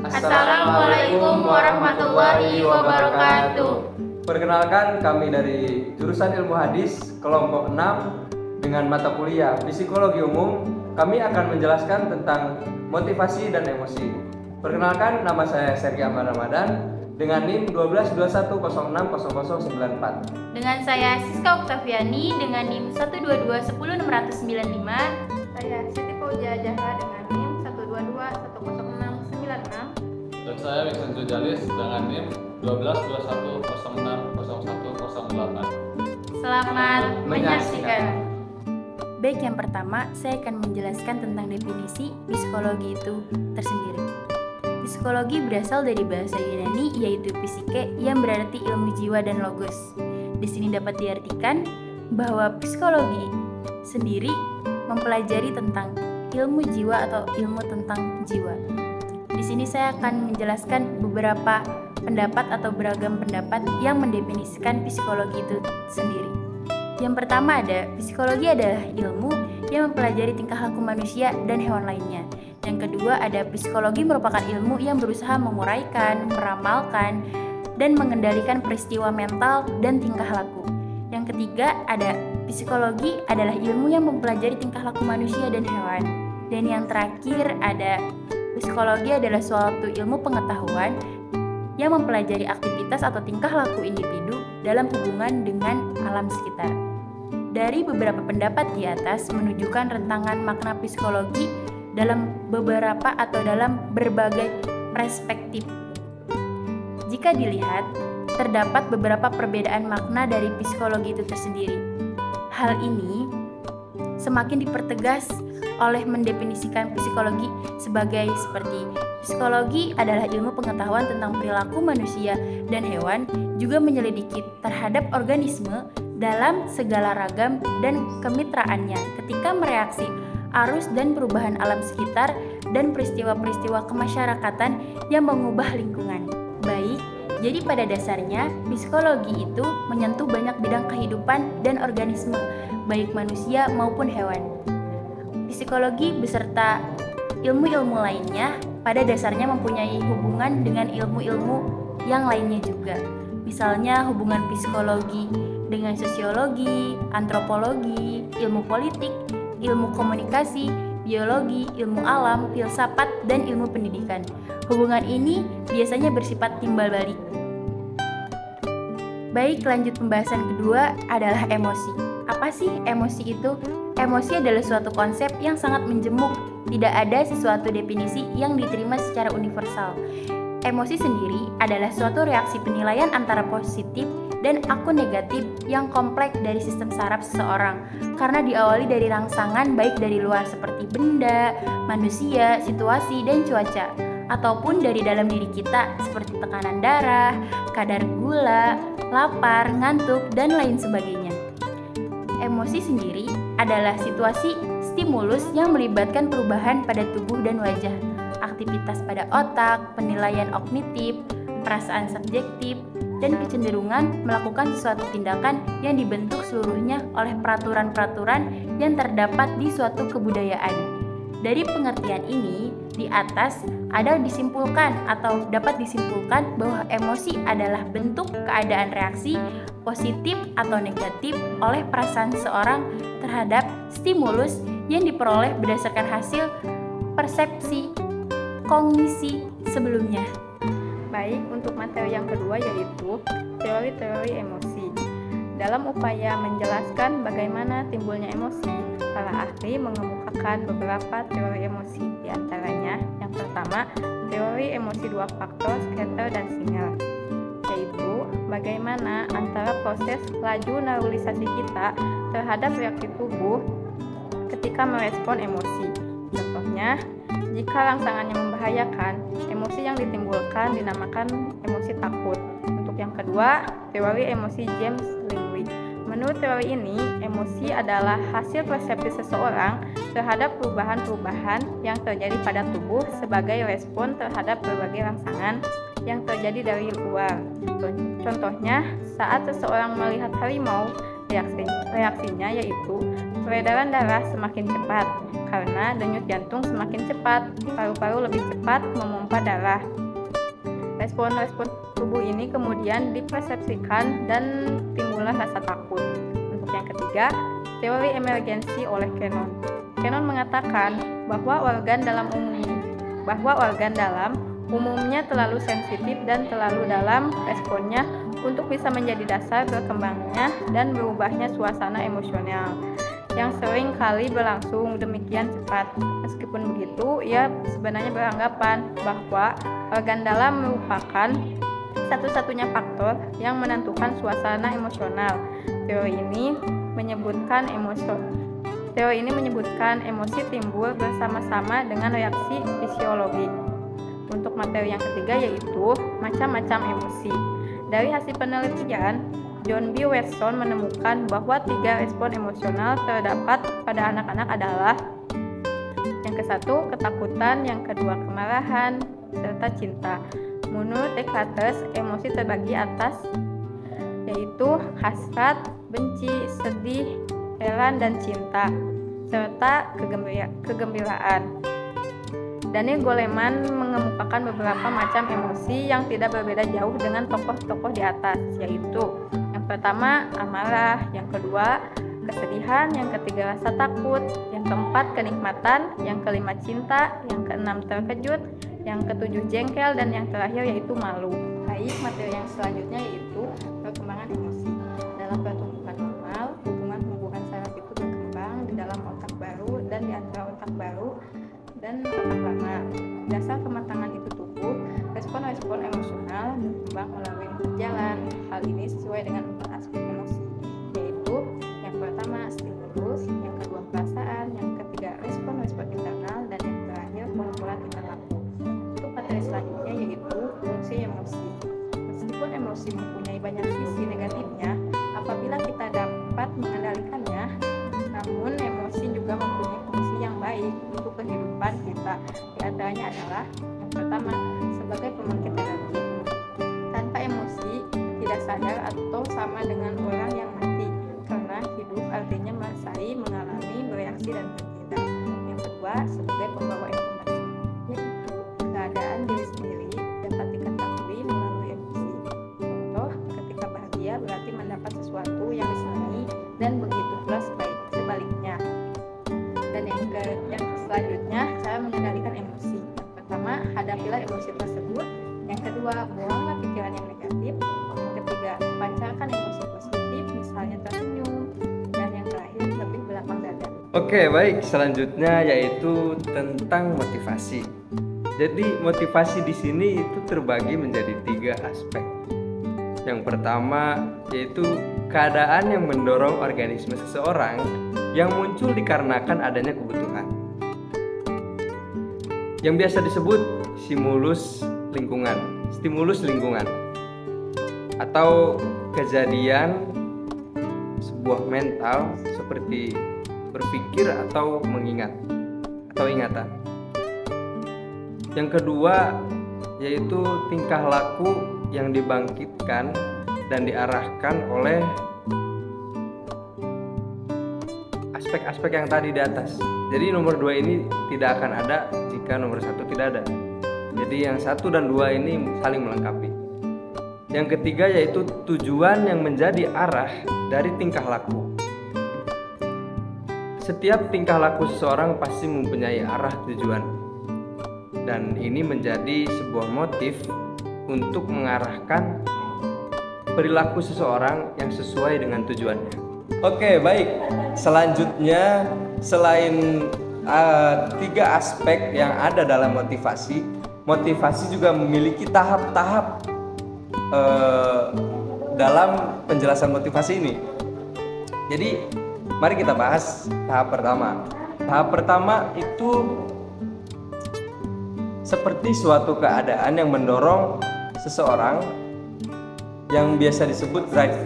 Assalamualaikum warahmatullahi wabarakatuh. Perkenalkan, kami dari jurusan Ilmu Hadis kelompok 6 dengan mata kuliah Psikologi Umum. Kami akan menjelaskan tentang motivasi dan emosi. Perkenalkan, nama saya Sergi Ahmad Ramadan dengan NIM 1221060094. Dengan saya Siska Oktaviani dengan NIM 122100695. Saya Siti Fauzia Zahra dengan NIM 122100696. Dan saya Wiksan Jalis dengan NIM 1221060108. Selamat menyaksikan. Baik, yang pertama saya akan menjelaskan tentang definisi psikologi itu tersendiri. Psikologi berasal dari bahasa Yunani yaitu psike yang berarti ilmu jiwa dan logos. Di sini dapat diartikan bahwa psikologi sendiri mempelajari tentang ilmu jiwa atau ilmu tentang jiwa. Di sini saya akan menjelaskan beberapa pendapat atau beragam pendapat yang mendefinisikan psikologi itu sendiri. Yang pertama ada, psikologi adalah ilmu yang mempelajari tingkah laku manusia dan hewan lainnya. Yang kedua ada, psikologi merupakan ilmu yang berusaha menguraikan, meramalkan, dan mengendalikan peristiwa mental dan tingkah laku. Yang ketiga ada, psikologi adalah ilmu yang mempelajari tingkah laku manusia dan hewan. Dan yang terakhir ada, psikologi adalah suatu ilmu pengetahuan yang mempelajari aktivitas atau tingkah laku individu dalam hubungan dengan alam sekitar. Dari beberapa pendapat di atas menunjukkan rentangan makna psikologi dalam beberapa atau dalam berbagai perspektif. Jika dilihat, terdapat beberapa perbedaan makna dari psikologi itu tersendiri. Hal ini semakin dipertegas oleh mendefinisikan psikologi sebagai seperti psikologi adalah ilmu pengetahuan tentang perilaku manusia dan hewan, juga menyelidiki terhadap organisme dalam segala ragam dan kemitraannya ketika mereaksi arus dan perubahan alam sekitar dan peristiwa-peristiwa kemasyarakatan yang mengubah lingkungan. Baik, jadi pada dasarnya psikologi itu menyentuh banyak bidang kehidupan dan organisme, baik manusia maupun hewan. Psikologi beserta ilmu-ilmu lainnya pada dasarnya mempunyai hubungan dengan ilmu-ilmu yang lainnya juga. Misalnya hubungan psikologi dengan sosiologi, antropologi, ilmu politik, ilmu komunikasi, biologi, ilmu alam, filsafat, dan ilmu pendidikan. Hubungan ini biasanya bersifat timbal balik. Baik, lanjut pembahasan kedua adalah emosi. Apa sih emosi itu? Emosi adalah suatu konsep yang sangat menjemuk. Tidak ada sesuatu definisi yang diterima secara universal. Emosi sendiri adalah suatu reaksi penilaian antara positif dan akun negatif yang kompleks dari sistem saraf seseorang, karena diawali dari rangsangan baik dari luar seperti benda, manusia, situasi, dan cuaca, ataupun dari dalam diri kita seperti tekanan darah, kadar gula, lapar, ngantuk, dan lain sebagainya. Emosi sendiri adalah situasi stimulus yang melibatkan perubahan pada tubuh dan wajah, aktivitas pada otak, penilaian kognitif, perasaan subjektif, dan kecenderungan melakukan sesuatu tindakan yang dibentuk seluruhnya oleh peraturan-peraturan yang terdapat di suatu kebudayaan. Dari pengertian ini, di atas ada disimpulkan atau dapat disimpulkan bahwa emosi adalah bentuk keadaan reaksi positif atau negatif oleh perasaan seseorang terhadap stimulus yang diperoleh berdasarkan hasil persepsi kognisi sebelumnya. Baik, untuk materi yang kedua yaitu teori-teori emosi. Dalam upaya menjelaskan bagaimana timbulnya emosi, para ahli mengemukakan beberapa teori emosi. Di antaranya, yang pertama, teori emosi dua faktor Scatter dan Singer, yaitu bagaimana antara proses laju neuralisasi kita terhadap reaksi tubuh ketika merespon emosi. Contohnya, jika rangsangannya membahayakan, emosi yang ditimbulkan dinamakan emosi takut. Untuk yang kedua, teori emosi James Lingley. Menurut teori ini, emosi adalah hasil persepsi seseorang terhadap perubahan-perubahan yang terjadi pada tubuh sebagai respon terhadap berbagai rangsangan yang terjadi dari luar. Contohnya, saat seseorang melihat harimau, reaksinya yaitu Peredaran darah semakin cepat karena denyut jantung semakin cepat, paru-paru lebih cepat memompa darah. Respon-respon tubuh ini kemudian dipersepsikan dan timbullah rasa takut. Untuk yang ketiga, teori emergensi oleh Cannon. Cannon mengatakan bahwa organ dalam umumnya terlalu sensitif dan terlalu dalam responnya untuk bisa menjadi dasar berkembangnya dan berubahnya suasana emosional yang sering kali berlangsung demikian cepat. Meskipun begitu, ia sebenarnya beranggapan bahwa organ dalam merupakan satu-satunya faktor yang menentukan suasana emosional. Teori ini menyebutkan emosi timbul bersama-sama dengan reaksi fisiologi. Untuk materi yang ketiga yaitu macam-macam emosi. Dari hasil penelitian, John B. Watson menemukan bahwa 3 respon emosional terdapat pada anak-anak adalah yang ke-1 ketakutan, yang kedua kemarahan, serta cinta. Menurut Descartes, emosi terbagi atas yaitu hasrat, benci, sedih, heran, dan cinta, serta kegembiraan. Daniel Goleman mengemukakan beberapa macam emosi yang tidak berbeda jauh dengan tokoh-tokoh di atas, yaitu yang pertama amarah, yang kedua kesedihan, yang ketiga rasa takut, yang keempat kenikmatan, yang kelima cinta, yang keenam terkejut, yang ketujuh jengkel, dan yang terakhir yaitu malu. Baik, materi yang selanjutnya yaitu perkembangan emosi. Dalam pertumbuhan normal, hubungan saraf itu berkembang di dalam otak baru dan di antara otak baru dan otak lama. Dasar kematangan itu tumbuh, respon-respon emosional berkembang melalui 4 jalan. Hal ini sesuai dengan 4 aspek emosi, yaitu yang pertama stimulus, yang kedua perasaan, yang ketiga respon-respon internal, dan yang terakhir pola-pola tingkah laku. Untuk materi selanjutnya yaitu fungsi emosi. Meskipun emosi mempunyai banyak sisi negatifnya, apabila kita dapat mengendalikannya, namun emosi juga mempunyai fungsi yang baik untuk kehidupan kita. Di antaranya adalah yang pertama, sebagai pembangkit energi. Tanpa emosi, tidak sadar atau sama dengan orang yang mati, karena hidup artinya merasai, mengalami, bereaksi, dan bertindak. Yang kedua, sebagai pembawa informasi, yaitu keadaan diri sendiri dapat diketahui melalui emosi. Contoh, ketika bahagia berarti mendapat sesuatu yang disenangi, dan begitu pula sebaliknya. Dan yang selanjutnya, cara mengendalikan emosi. Yang pertama, hadapilah emosi tersebut. Yang kedua, buanglah pikiran yang negatif. Yang ketiga, pancarkan emosi positif, misalnya tersenyum. Dan yang terakhir, lebih belakang dada. Oke, baik. Selanjutnya yaitu tentang motivasi. Jadi motivasi di sini itu terbagi menjadi 3 aspek. Yang pertama yaitu keadaan yang mendorong organisme seseorang yang muncul dikarenakan adanya kebutuhan, yang biasa disebut stimulus lingkungan, atau kejadian sebuah mental seperti berpikir atau mengingat atau ingatan. Yang kedua yaitu tingkah laku yang dibangkitkan dan diarahkan oleh aspek-aspek yang tadi di atas. Jadi nomor 2 ini tidak akan ada jika nomor 1 tidak ada. Jadi yang 1 dan 2 ini saling melengkapi. Yang ketiga yaitu tujuan yang menjadi arah dari tingkah laku. Setiap tingkah laku seseorang pasti mempunyai arah tujuan, dan ini menjadi sebuah motif untuk mengarahkan perilaku seseorang yang sesuai dengan tujuannya. Oke, baik. Selanjutnya, selain 3 aspek yang ada dalam motivasi juga memiliki tahap-tahap dalam penjelasan motivasi ini. Jadi, mari kita bahas tahap pertama. Tahap pertama itu seperti suatu keadaan yang mendorong seseorang yang biasa disebut drive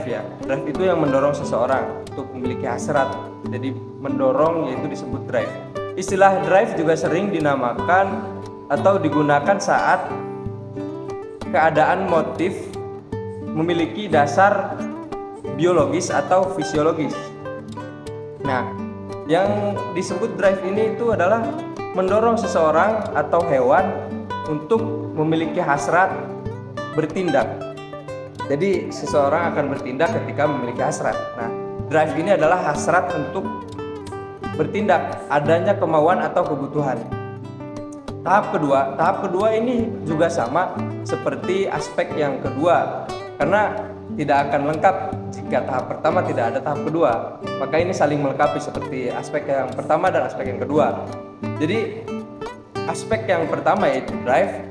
ya. Drive itu yang mendorong seseorang untuk memiliki hasrat. Jadi mendorong yaitu disebut drive. Istilah drive juga sering dinamakan atau digunakan saat keadaan motif memiliki dasar biologis atau fisiologis. Nah, yang disebut drive ini itu adalah mendorong seseorang atau hewan untuk memiliki hasrat bertindak. Jadi seseorang akan bertindak ketika memiliki hasrat. Nah, drive ini adalah hasrat untuk bertindak, adanya kemauan atau kebutuhan. Tahap kedua ini juga sama seperti aspek yang kedua, karena tidak akan lengkap jika tahap pertama tidak ada tahap kedua. Maka ini saling melengkapi seperti aspek yang pertama dan aspek yang kedua. Jadi aspek yang pertama yaitu drive,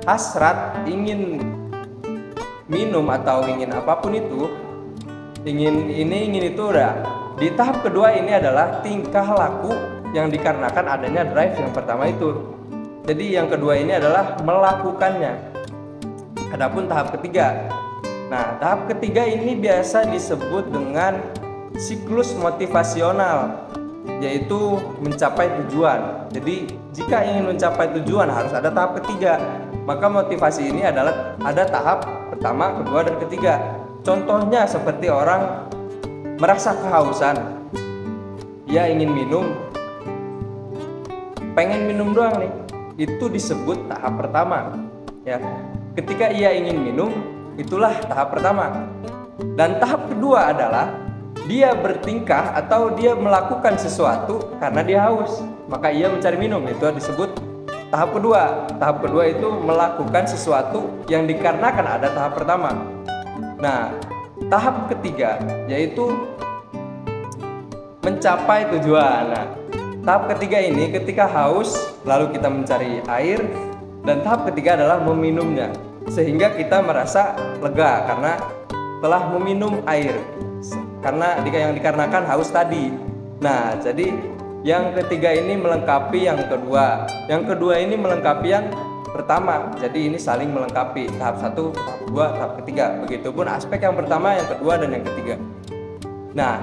hasrat, ingin minum atau ingin apapun itu, ingin itu udah. Di tahap kedua ini adalah tingkah laku yang dikarenakan adanya drive yang pertama itu. Jadi yang kedua ini adalah melakukannya. Adapun tahap ketiga. Nah, tahap ketiga ini biasa disebut dengan siklus motivasional, yaitu mencapai tujuan. Jadi jika ingin mencapai tujuan harus ada tahap ketiga. Maka motivasi ini adalah ada tahap pertama, kedua, dan ketiga. Contohnya seperti orang merasa kehausan, ia ingin minum, pengen minum doang nih, itu disebut tahap pertama. Ya, ketika ia ingin minum, itulah tahap pertama. Dan tahap kedua adalah dia bertingkah atau dia melakukan sesuatu karena dia haus, maka ia mencari minum, itu disebut tahap kedua. Tahap kedua itu melakukan sesuatu yang dikarenakan ada tahap pertama. Nah, tahap ketiga yaitu mencapai tujuan. Nah, tahap ketiga ini ketika haus lalu kita mencari air, dan tahap ketiga adalah meminumnya sehingga kita merasa lega karena telah meminum air, karena yang dikarenakan haus tadi. Nah, jadi yang ketiga ini melengkapi yang kedua. Yang kedua ini melengkapi yang pertama. Jadi ini saling melengkapi, tahap 1, tahap 2, tahap ketiga. Begitupun aspek yang pertama, yang kedua, dan yang ketiga. Nah,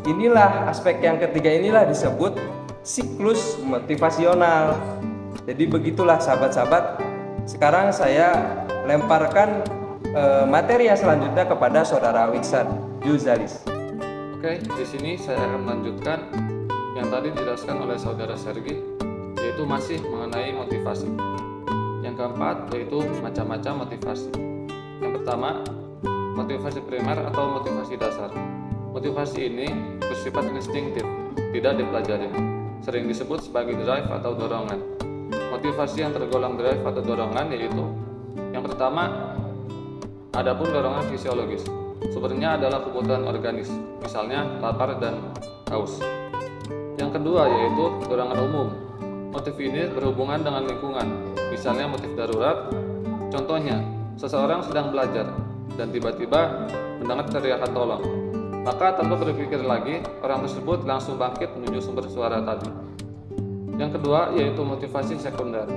inilah aspek yang ketiga inilah disebut siklus motivasional. Jadi begitulah sahabat-sahabat. Sekarang saya lemparkan materi yang selanjutnya kepada saudara Wiksan Juzalis. Oke, di sini saya akan melanjutkan yang tadi dijelaskan oleh saudara Sergi, yaitu masih mengenai motivasi. Yang keempat yaitu macam-macam motivasi. Yang pertama, motivasi primer atau motivasi dasar. Motivasi ini bersifat instinktif, tidak dipelajari, sering disebut sebagai drive atau dorongan. Motivasi yang tergolong drive atau dorongan yaitu yang pertama, adapun dorongan fisiologis, sumbernya adalah kebutuhan organis, misalnya lapar dan haus. Yang kedua yaitu dorongan umum. Motif ini berhubungan dengan lingkungan, misalnya motif darurat. Contohnya, seseorang sedang belajar dan tiba-tiba mendengar teriakan tolong. Maka tanpa berpikir lagi, orang tersebut langsung bangkit menuju sumber suara tadi. Yang kedua yaitu motivasi sekunder.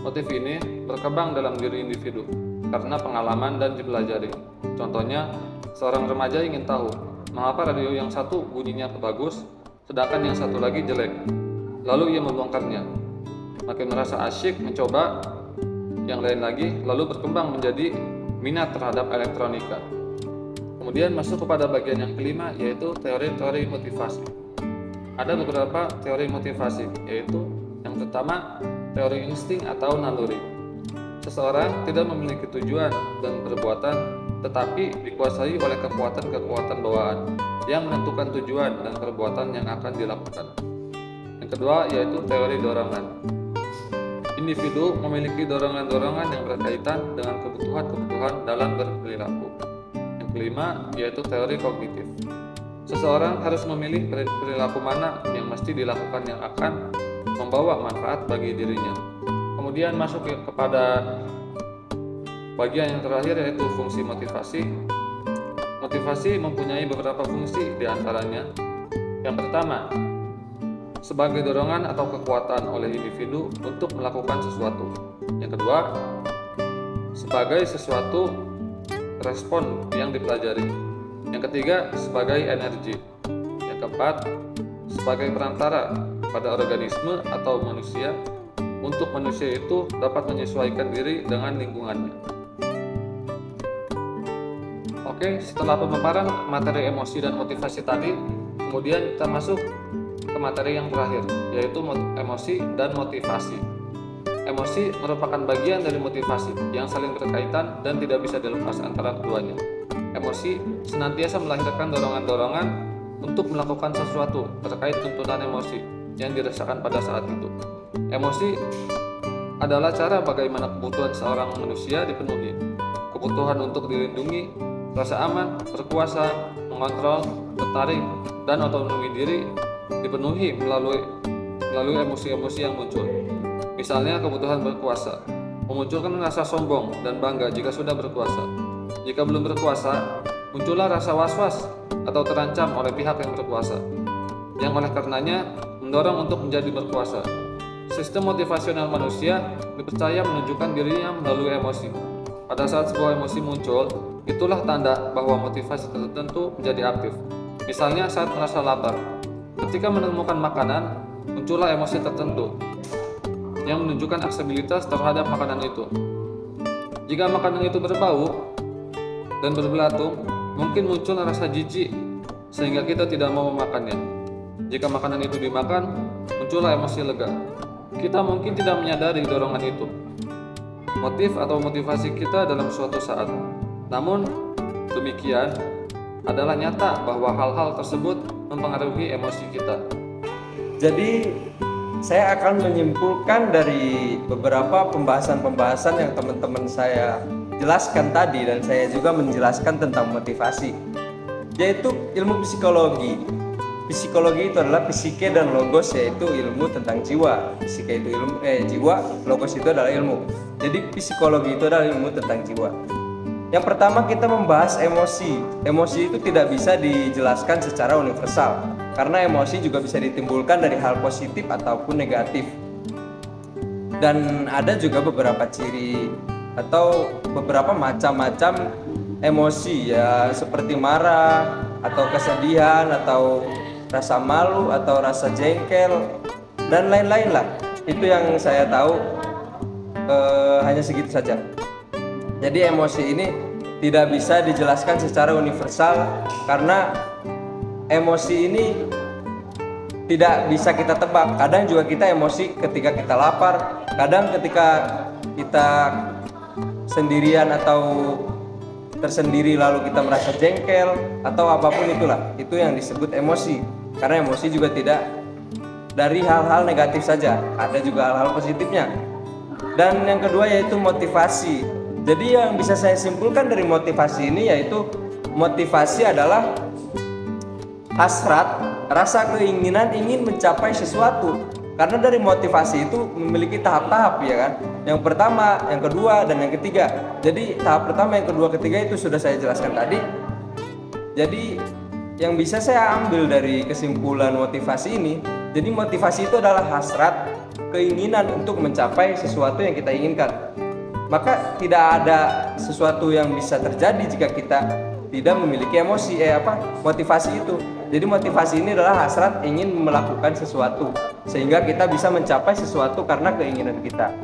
Motif ini berkembang dalam diri individu karena pengalaman dan dipelajari. Contohnya, seorang remaja ingin tahu mengapa radio yang satu bunyinya bagus, sedangkan yang satu lagi jelek. Lalu ia membongkarnya. Makin merasa asyik mencoba yang lain lagi, lalu berkembang menjadi minat terhadap elektronika. Kemudian masuk kepada bagian yang kelima, yaitu teori-teori motivasi. Ada beberapa teori motivasi, yaitu yang pertama, teori insting atau naluri. Seseorang tidak memiliki tujuan dan perbuatan, tetapi dikuasai oleh kekuatan-kekuatan bawaan yang menentukan tujuan dan perbuatan yang akan dilakukan. Yang kedua yaitu teori dorongan. Individu memiliki dorongan-dorongan yang berkaitan dengan kebutuhan-kebutuhan dalam berperilaku. Yang kelima yaitu teori kognitif. Seseorang harus memilih perilaku mana yang mesti dilakukan yang akan membawa manfaat bagi dirinya. Kemudian masuk kepada bagian yang terakhir yaitu fungsi motivasi. Motivasi mempunyai beberapa fungsi, diantaranya yang pertama, sebagai dorongan atau kekuatan oleh individu untuk melakukan sesuatu. Yang kedua, sebagai sesuatu respon yang dipelajari. Yang ketiga, sebagai energi. Yang keempat, sebagai perantara pada organisme atau manusia untuk manusia itu dapat menyesuaikan diri dengan lingkungannya. Oke, setelah pemaparan materi emosi dan motivasi tadi, Kemudian kita masuk ke materi yang terakhir, yaitu emosi dan motivasi. Emosi merupakan bagian dari motivasi yang saling berkaitan dan tidak bisa dilepas antara keduanya. Emosi senantiasa melahirkan dorongan-dorongan untuk melakukan sesuatu terkait tuntutan emosi yang dirasakan pada saat itu. Emosi adalah cara bagaimana kebutuhan seorang manusia dipenuhi. Kebutuhan untuk dilindungi, rasa aman, berkuasa, mengontrol, tertarik, dan otonomi diri dipenuhi melalui emosi-emosi yang muncul. Misalnya kebutuhan berkuasa, memunculkan rasa sombong dan bangga jika sudah berkuasa. Jika belum berkuasa, muncullah rasa was-was atau terancam oleh pihak yang berkuasa, yang oleh karenanya mendorong untuk menjadi berkuasa. Sistem motivasional manusia dipercaya menunjukkan dirinya melalui emosi. Pada saat sebuah emosi muncul, itulah tanda bahwa motivasi tertentu menjadi aktif. Misalnya saat merasa lapar. Ketika menemukan makanan, muncullah emosi tertentu yang menunjukkan aksesibilitas terhadap makanan itu. Jika makanan itu berbau dan berbelatung, mungkin muncul rasa jijik sehingga kita tidak mau memakannya. Jika makanan itu dimakan, muncullah emosi lega. Kita mungkin tidak menyadari dorongan itu, motif atau motivasi kita dalam suatu saat. Namun, demikian adalah nyata bahwa hal-hal tersebut mempengaruhi emosi kita. Jadi, saya akan menyimpulkan dari beberapa pembahasan-pembahasan yang teman-teman saya jelaskan tadi, dan saya juga menjelaskan tentang motivasi, yaitu ilmu psikologi. Psikologi itu adalah psike dan logos, yaitu ilmu tentang jiwa. Psike itu ilmu jiwa, logos itu adalah ilmu. Jadi psikologi itu adalah ilmu tentang jiwa. Yang pertama kita membahas emosi. Emosi itu tidak bisa dijelaskan secara universal, karena emosi juga bisa ditimbulkan dari hal positif ataupun negatif. Dan ada juga beberapa ciri atau beberapa macam-macam emosi, ya seperti marah atau kesedihan atau rasa malu atau rasa jengkel dan lain-lain lah. Itu yang saya tahu, hanya segitu saja. Jadi emosi ini tidak bisa dijelaskan secara universal, karena emosi ini tidak bisa kita tebak. Kadang juga kita emosi ketika kita lapar, kadang ketika kita sendirian atau tersendiri lalu kita merasa jengkel atau apapun itulah. Itu yang disebut emosi. Karena emosi juga tidak dari hal-hal negatif saja, ada juga hal-hal positifnya. Dan yang kedua yaitu motivasi. Jadi yang bisa saya simpulkan dari motivasi ini yaitu motivasi adalah hasrat, rasa keinginan ingin mencapai sesuatu. Karena dari motivasi itu memiliki tahap-tahap, ya kan? Yang pertama, yang kedua, dan yang ketiga. Jadi tahap pertama, yang kedua, ketiga itu sudah saya jelaskan tadi. Jadi yang bisa saya ambil dari kesimpulan motivasi ini, jadi motivasi itu adalah hasrat, keinginan untuk mencapai sesuatu yang kita inginkan. Maka tidak ada sesuatu yang bisa terjadi jika kita tidak memiliki emosi, motivasi itu. Jadi motivasi ini adalah hasrat ingin melakukan sesuatu, sehingga kita bisa mencapai sesuatu karena keinginan kita.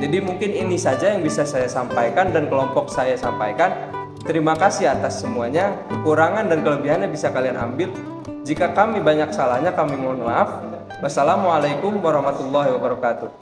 Jadi mungkin ini saja yang bisa saya sampaikan dan kelompok saya sampaikan. Terima kasih atas semuanya. Kekurangan dan kelebihannya bisa kalian ambil. Jika kami banyak salahnya, kami mohon maaf. Wassalamualaikum warahmatullahi wabarakatuh.